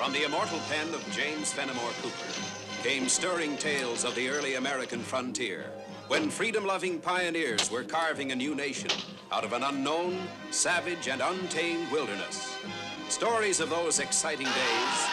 From the immortal pen of James Fenimore Cooper came stirring tales of the early American frontier, when freedom-loving pioneers were carving a new nation out of an unknown, savage, and untamed wilderness. Stories of those exciting days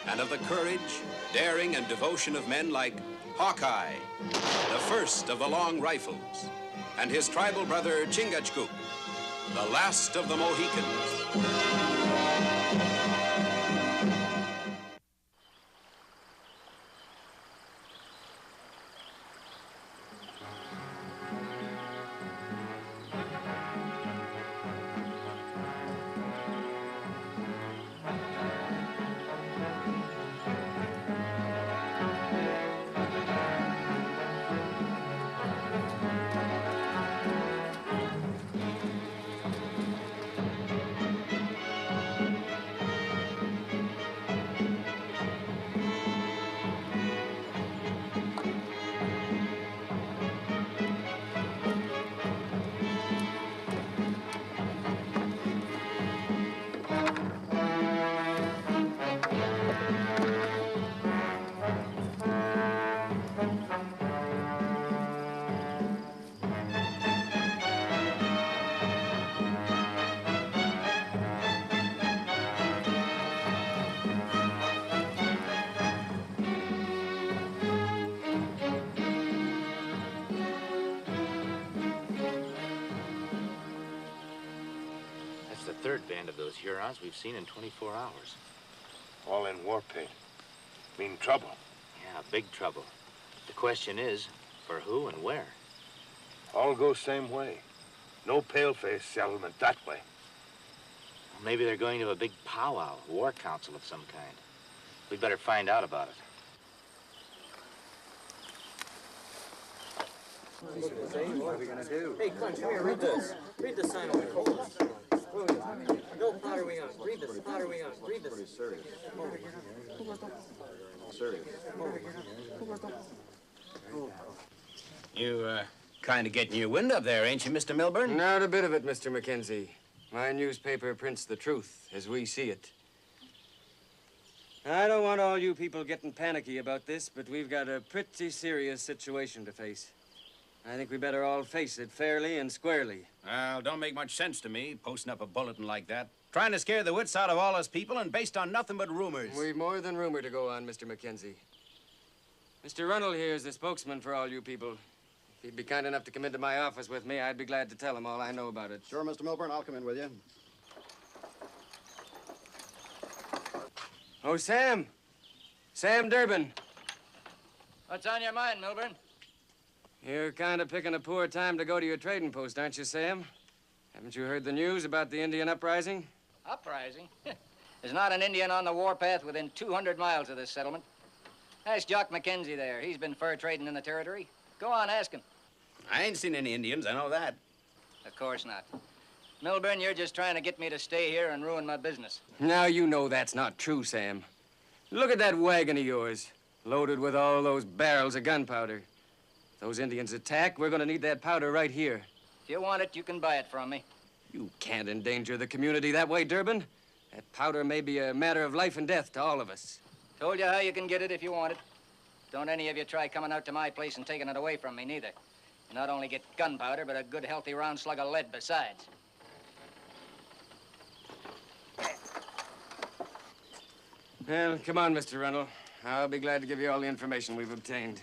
and of the courage, daring, and devotion of men like Hawkeye, the first of the long rifles, and his tribal brother Chingachgook, the last of the Mohicans. The third band of those Hurons we've seen in 24 hours. All in war paint. Mean trouble. Yeah, big trouble. The question is, for who and where? All go same way. No pale-face settlement that way. Well, maybe they're going to a big powwow, war council of some kind. We'd better find out about it. What are we gonna do? Hey, Clinch, come here, read this. Read the sign on the coals. No powder wing on. Read this. Powder wing on. Read this. Pretty serious. Serious. You, kind of getting your wind up there, ain't you, Mr. Milburn? Not a bit of it, Mr. Mackenzie. My newspaper prints the truth as we see it. I don't want all you people getting panicky about this, but we've got a pretty serious situation to face. I think we better all face it fairly and squarely. Well, don't make much sense to me, posting up a bulletin like that. Trying to scare the wits out of all us people and based on nothing but rumors. We've more than rumor to go on, Mr. Mackenzie. Mr. Runnell here is the spokesman for all you people. If he'd be kind enough to come into my office with me, I'd be glad to tell him all I know about it. Sure, Mr. Milburn, I'll come in with you. Oh, Sam. Sam Durbin. What's on your mind, Milburn? You're kind of picking a poor time to go to your trading post, aren't you, Sam? Haven't you heard the news about the Indian uprising? Uprising? There's not an Indian on the warpath within 200 miles of this settlement. Ask Jock Mackenzie there. He's been fur trading in the territory. Go on, ask him. I ain't seen any Indians, I know that. Of course not. Milburn, you're just trying to get me to stay here and ruin my business. Now you know that's not true, Sam. Look at that wagon of yours, loaded with all those barrels of gunpowder. If those Indians attack, we're gonna need that powder right here. If you want it, you can buy it from me. You can't endanger the community that way, Durbin. That powder may be a matter of life and death to all of us. Told you how you can get it if you want it. Don't any of you try coming out to my place and taking it away from me, neither. You not only get gunpowder, but a good, healthy round slug of lead besides. Well, come on, Mr. Runnell. I'll be glad to give you all the information we've obtained.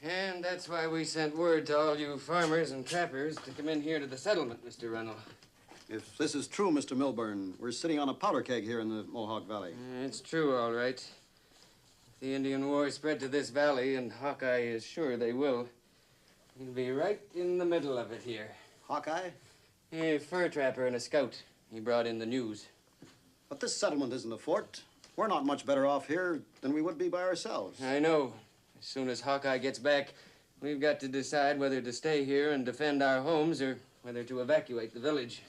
And that's why we sent word to all you farmers and trappers to come in here to the settlement, Mr. Runnell. If this is true, Mr. Milburn, we're sitting on a powder keg here in the Mohawk Valley. It's true, all right. If the Indian war spread to this valley, and Hawkeye is sure they will, he'll be right in the middle of it here. Hawkeye? A fur trapper and a scout. He brought in the news. But this settlement isn't a fort. We're not much better off here than we would be by ourselves. I know. As soon as Hawkeye gets back, We've got to decide whether to stay here and defend our homes or whether to evacuate the village.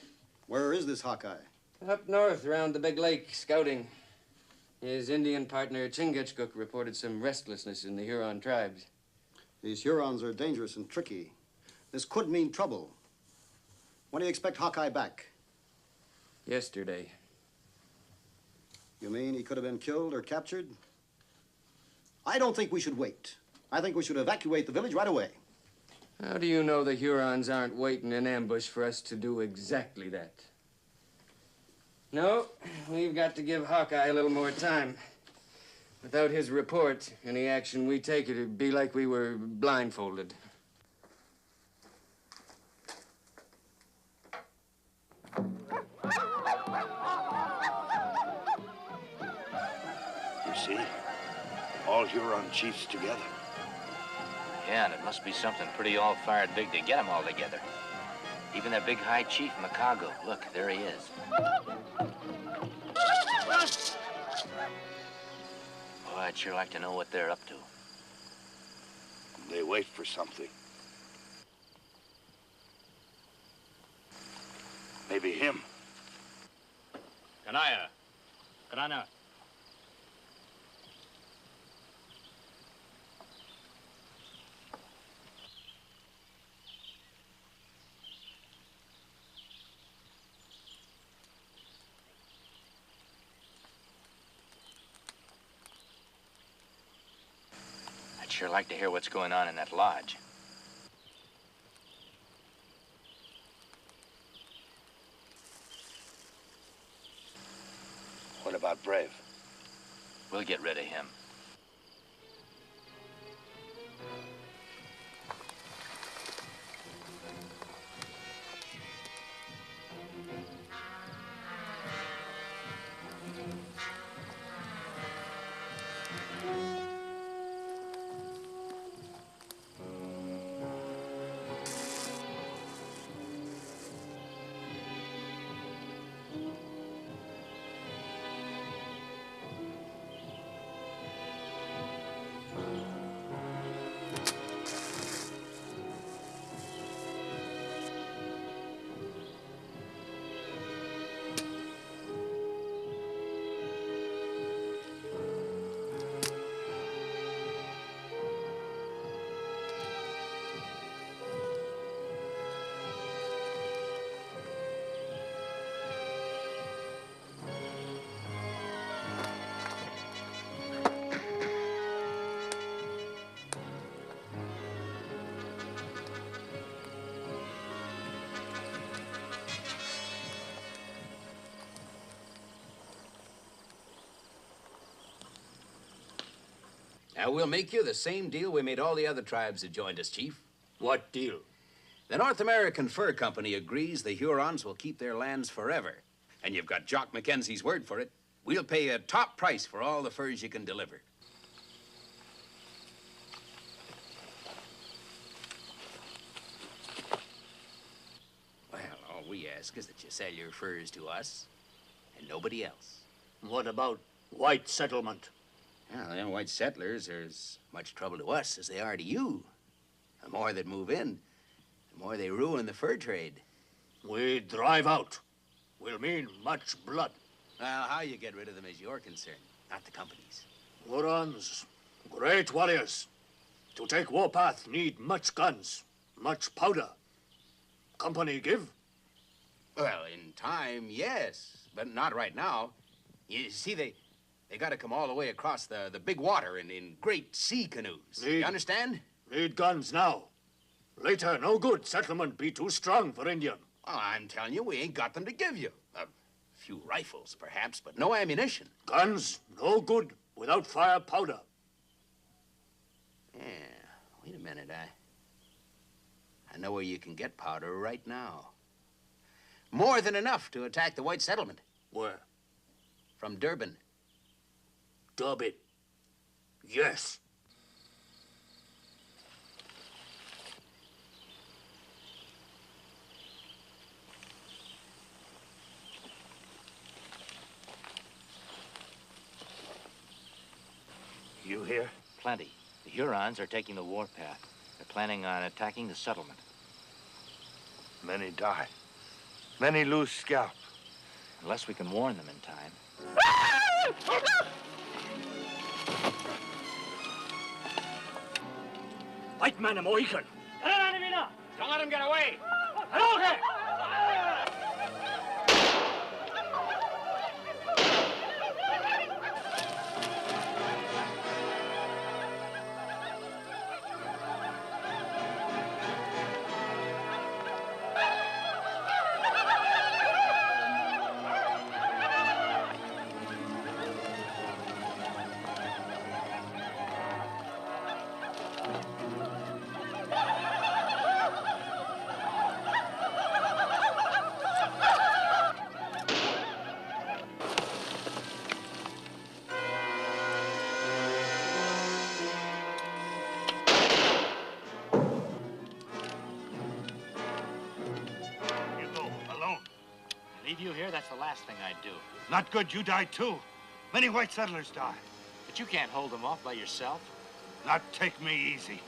Where is this Hawkeye? Up north, around the big lake, scouting. His Indian partner, Chingachgook, reported some restlessness in the Huron tribes. These Hurons are dangerous and tricky. This could mean trouble. When do you expect Hawkeye back? Yesterday. You mean he could have been killed or captured? I don't think we should wait. I think we should evacuate the village right away. How do you know the Hurons aren't waiting in ambush for us to do exactly that? No, we've got to give Hawkeye a little more time. Without his report, any action we take, it'd be like we were blindfolded. You see? All Huron chiefs together. Yeah, and it must be something pretty all-fired big to get them all together. Even that big high chief, Macago. Look, there he is. Boy, I'd sure like to know what they're up to. They wait for something. Maybe him. Kanaya. Kanana. I'd sure like to hear what's going on in that lodge. What about Brave? We'll get rid of him. Now, we'll make you the same deal we made all the other tribes that joined us, Chief. What deal? The North American Fur Company agrees the Hurons will keep their lands forever. And you've got Jock Mackenzie's word for it. We'll pay a top price for all the furs you can deliver. Well, all we ask is that you sell your furs to us and nobody else. What about white settlement? Well, them white settlers are as much trouble to us as they are to you. The more that move in, the more they ruin the fur trade. We drive out. Will mean much blood. Well, how you get rid of them is your concern, not the company's. Hurons, great warriors. To take warpath need much guns, much powder. Company give? Well, in time, yes, but not right now. You see, they got to come all the way across the big water in great sea canoes. You understand? Need guns now. Later, no good. Settlement be too strong for Indian. Well, I'm telling you, we ain't got them to give you. A few rifles, perhaps, but no ammunition. Guns, no good without fire powder. Yeah, wait a minute. I know where you can get powder right now. More than enough to attack the white settlement. Where? From Durban. Durban. Yes. You here? Plenty. The Hurons are taking the warpath. They're planning on attacking the settlement. Many die. Many lose scalp. Unless we can warn them in time. White man, a Mohican. Don't let him get away! You go, alone. Leave you here? That's the last thing I'd do. Not good, you die too. Many white settlers die. But you can't hold them off by yourself. Not take me easy.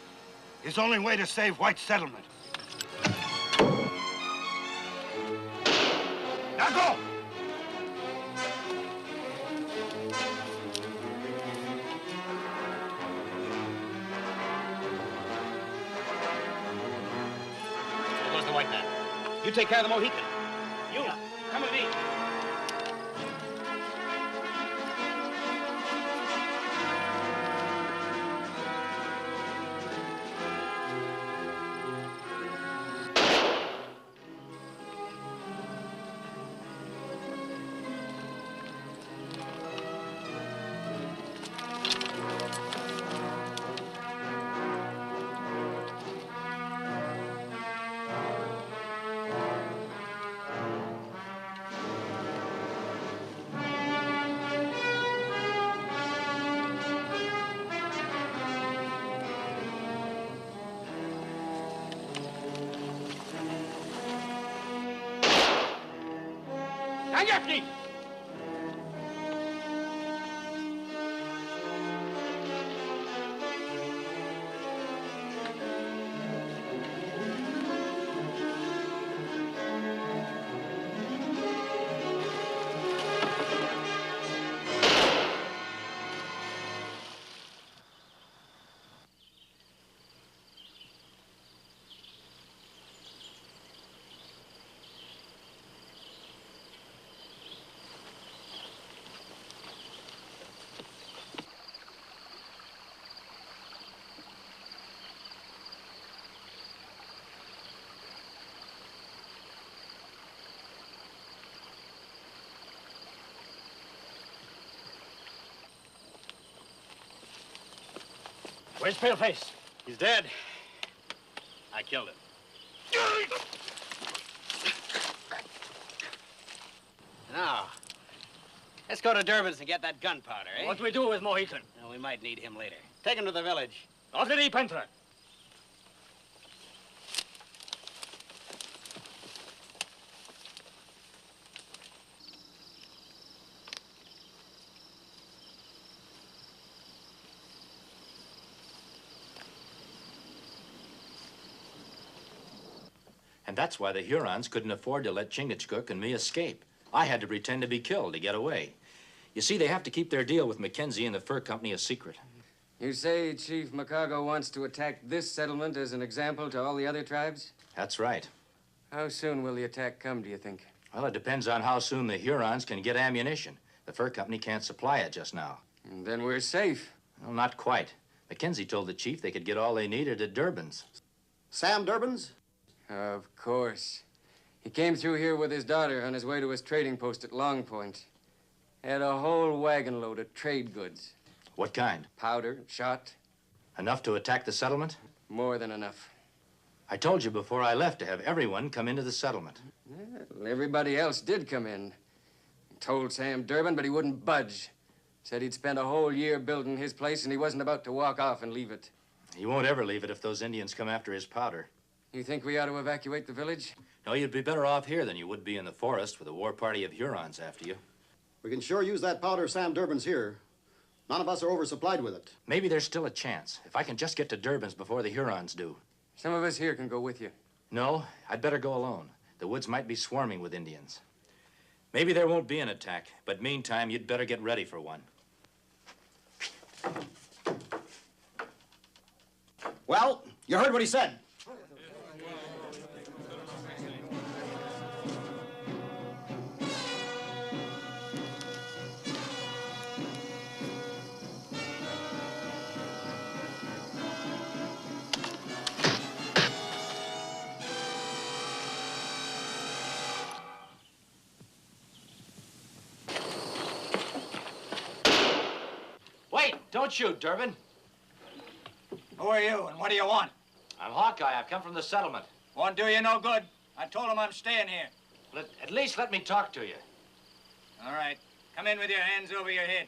It's the only way to save white settlement. Now go! There goes the white man. You take care of the Mohican. You, come with me. On your feet! Where's Paleface? He's dead. I killed him. Now, let's go to Durbin's and get that gunpowder, eh? What do we do with Mohican? Well, we might need him later. Take him to the village. Off the deep enter. And that's why the Hurons couldn't afford to let Chingachgook and me escape. I had to pretend to be killed to get away. You see, they have to keep their deal with Mackenzie and the fur company a secret. You say Chief Macago wants to attack this settlement as an example to all the other tribes? That's right. How soon will the attack come, do you think? Well, it depends on how soon the Hurons can get ammunition. The fur company can't supply it just now. And then we're safe. Well, not quite. Mackenzie told the chief they could get all they needed at Durbin's. Sam Durbin's? Of course. He came through here with his daughter on his way to his trading post at Long Point. Had a whole wagon load of trade goods. What kind? Powder, shot. Enough to attack the settlement? More than enough. I told you before I left to have everyone come into the settlement. Well, everybody else did come in. Told Sam Durbin, but he wouldn't budge. Said he'd spent a whole year building his place and he wasn't about to walk off and leave it. He won't ever leave it if those Indians come after his powder. You think we ought to evacuate the village? No, you'd be better off here than you would be in the forest with a war party of Hurons after you. We can sure use that powder Sam Durbin's here. None of us are oversupplied with it. Maybe there's still a chance, if I can just get to Durbin's before the Hurons do. Some of us here can go with you. No, I'd better go alone. The woods might be swarming with Indians. Maybe there won't be an attack, but meantime, you'd better get ready for one. Well, you heard what he said. Wait! Don't shoot, Durbin. Who are you and what do you want? I'm Hawkeye. I've come from the settlement. Won't do you no good. I told him I'm staying here. At least let me talk to you. All right. Come in with your hands over your head.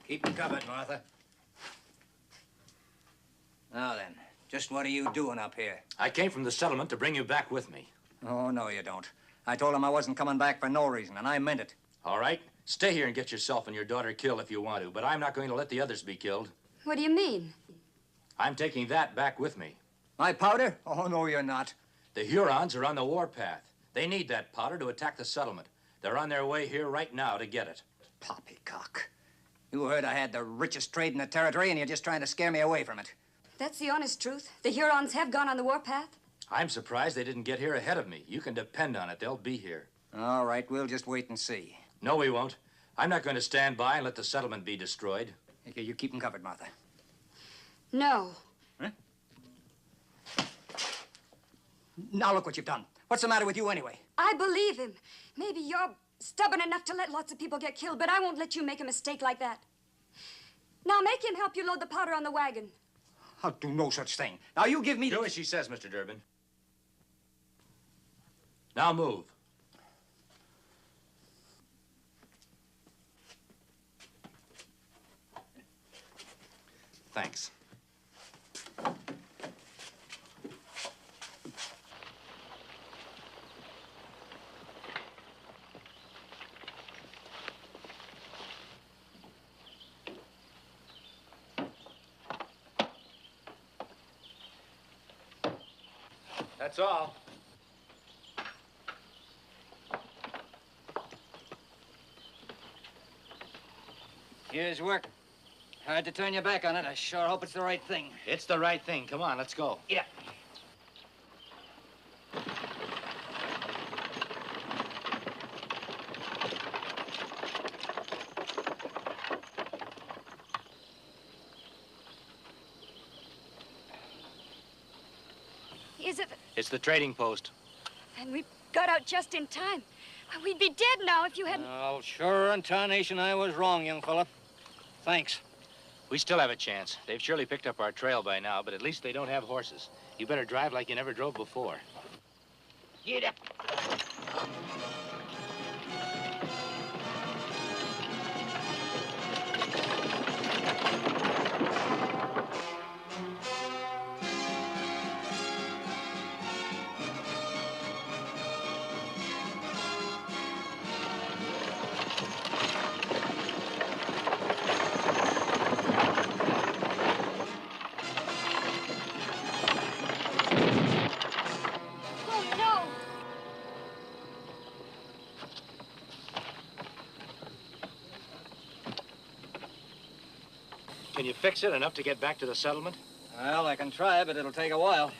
Keep them covered, Martha. Now then, just what are you doing up here? I came from the settlement to bring you back with me. Oh, no, you don't. I told him I wasn't coming back for no reason, and I meant it. All right. Stay here and get yourself and your daughter killed if you want to, but I'm not going to let the others be killed. What do you mean? I'm taking that back with me. My powder? Oh, no, you're not. The Hurons are on the warpath. They need that powder to attack the settlement. They're on their way here right now to get it. Poppycock. You heard I had the richest trade in the territory, and you're just trying to scare me away from it. That's the honest truth. The Hurons have gone on the warpath. I'm surprised they didn't get here ahead of me. You can depend on it. They'll be here. All right, we'll just wait and see. No, we won't. I'm not going to stand by and let the settlement be destroyed. Okay, you keep them covered, Martha. No. Huh? Now look what you've done. What's the matter with you anyway? I believe him. Maybe you're stubborn enough to let lots of people get killed, but I won't let you make a mistake like that. Now make him help you load the powder on the wagon. I'll do no such thing. Now you give me Do as she says, Mr. Durbin. Now move. Thanks. That's all. Here's work. Hard to turn your back on it. I sure hope it's the right thing. It's the right thing. Come on, let's go. Yeah. Is it? It's the trading post. And we got out just in time. We'd be dead now if you hadn't... Oh, sure in tarnation I was wrong, young fella. Thanks. We still have a chance. They've surely picked up our trail by now, but at least they don't have horses. You better drive like you never drove before. Get up. Oh, no! Can you fix it enough to get back to the settlement? Well, I can try, but it'll take a while.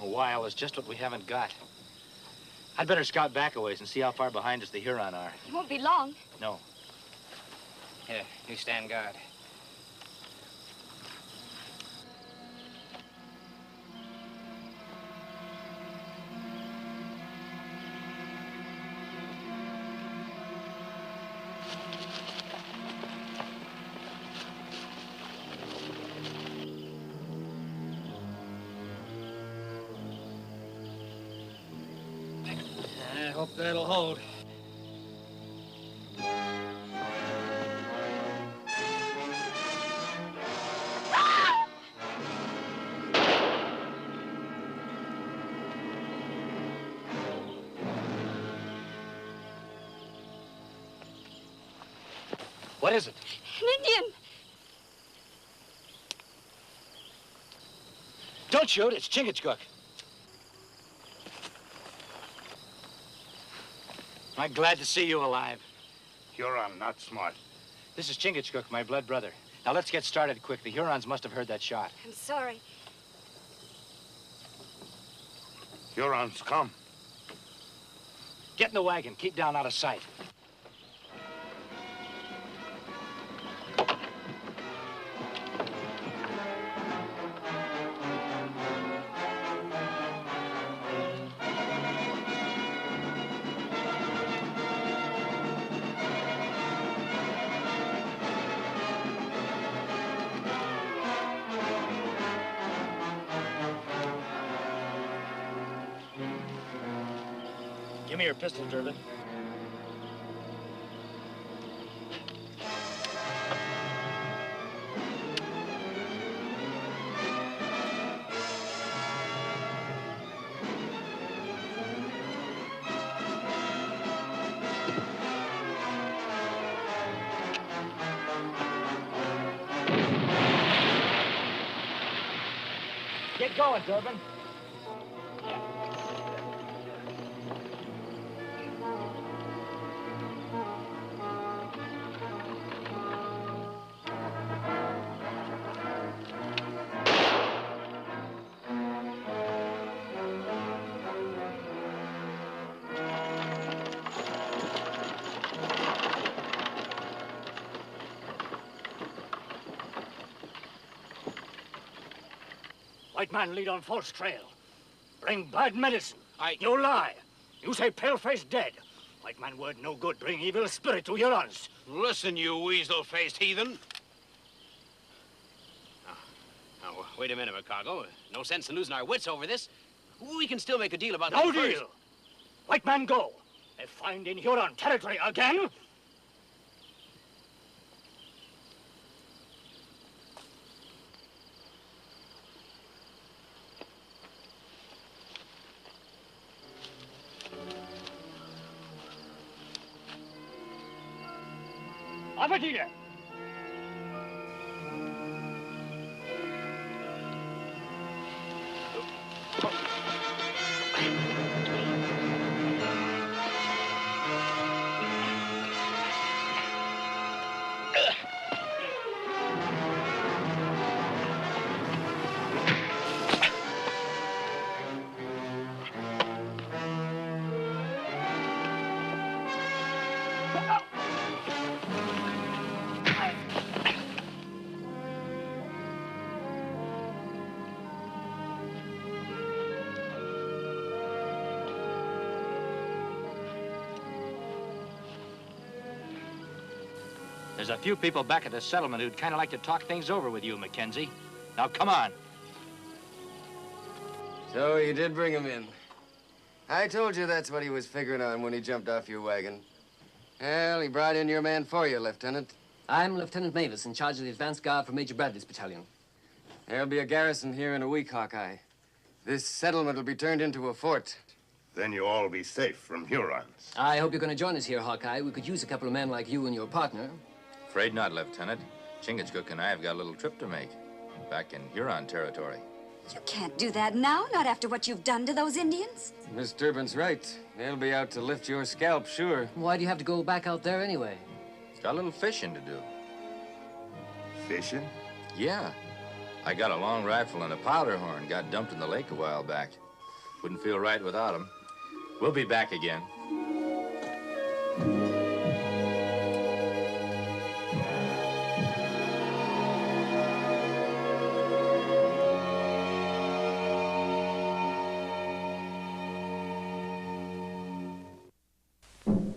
A while is just what we haven't got. I'd better scout back a ways and see how far behind us the Huron are. It won't be long. No. Here, you stand guard. I hope that'll hold. What is it? An Indian. Don't shoot. It's Chingachgook. I'm glad to see you alive. Huron, not smart. This is Chingachgook, my blood brother. Now, let's get started quick. The Hurons must have heard that shot. I'm sorry. Hurons, come. Get in the wagon. Keep down out of sight. Give me your pistol, Durbin. Get going, Durbin. White man lead on false trail. Bring bad medicine. You lie. You say paleface dead. White man word no good. Bring evil spirit to Hurons. Listen, you weasel-faced heathen. Now, wait a minute, McCargo. No sense in losing our wits over this. We can still make a deal about No the furs. deal. White man go. If find in Huron territory again, Abatida! There's a few people back at the settlement who'd kind of like to talk things over with you, Mackenzie. Now, come on. So you did bring him in. I told you that's what he was figuring on when he jumped off your wagon. Well, he brought in your man for you, Lieutenant. I'm Lieutenant Mavis, in charge of the advance guard for Major Bradley's battalion. There'll be a garrison here in a week, Hawkeye. This settlement will be turned into a fort. Then you'll all be safe from Hurons. I hope you're going to join us here, Hawkeye. We could use a couple of men like you and your partner. Afraid not, Lieutenant. Chingachgook and I have got a little trip to make. Back in Huron territory. You can't do that now, not after what you've done to those Indians. Miss Durbin's right. They'll be out to lift your scalp, sure. Why do you have to go back out there anyway? It's got a little fishing to do. Fishing? Yeah. I got a long rifle and a powder horn. Got dumped in the lake a while back. Wouldn't feel right without them. We'll be back again.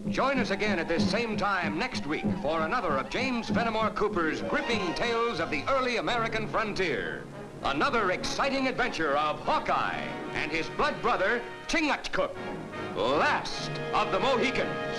Join us again at this same time next week for another of James Fenimore Cooper's gripping tales of the early American frontier. Another exciting adventure of Hawkeye and his blood brother, Chingachgook, last of the Mohicans.